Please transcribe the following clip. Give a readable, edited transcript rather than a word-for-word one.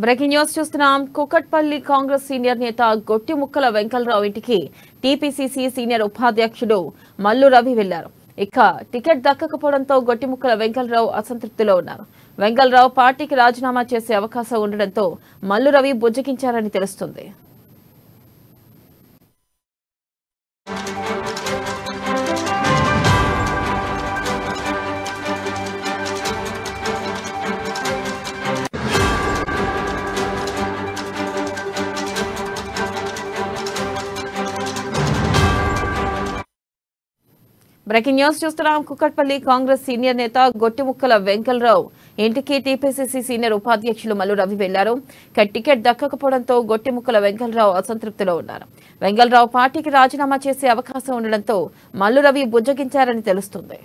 Breaking news చూస్తున్నాం. Kukatpally Congress senior నేత గొట్టిముక్కల వెంకలరావు ఇంటికి టీపీసీసీ సీనియర్ ఉపాధ్యక్షుడు మల్లు రవి వెళ్లారు. ఇక టికెట్ దక్కకపోవడంతో గొట్టిముక్కల వెంకలరావు అసంతృప్తిలో ఉన్నారు. వెంకలరావు పార్టీకి రాజీనామా చేసే అవకాశం ఉండడంతో మల్లు రవి బుజ్జగించారని తెలుస్తుంది. బ్రేకింగ్ న్యూస్ చూస్తున్నాం. కుకట్పల్లి కాంగ్రెస్ సీనియర్ నేత గొట్టిముక్కల వెంకలరావు ఇంటికి టీపీసీసీ సీనియర్ ఉపాధ్యక్షులు మల్లు రవి వెళ్లారు. టికెట్ దక్కకపోవడంతో గొట్టిముక్కల వెంకలరావు అసంతృప్తిలో ఉన్నారు. వెంకలరావు పార్టీకి రాజీనామా చేసే అవకాశం ఉండడంతో మల్లు రవి బుజ్జగించారని తెలుస్తుంది.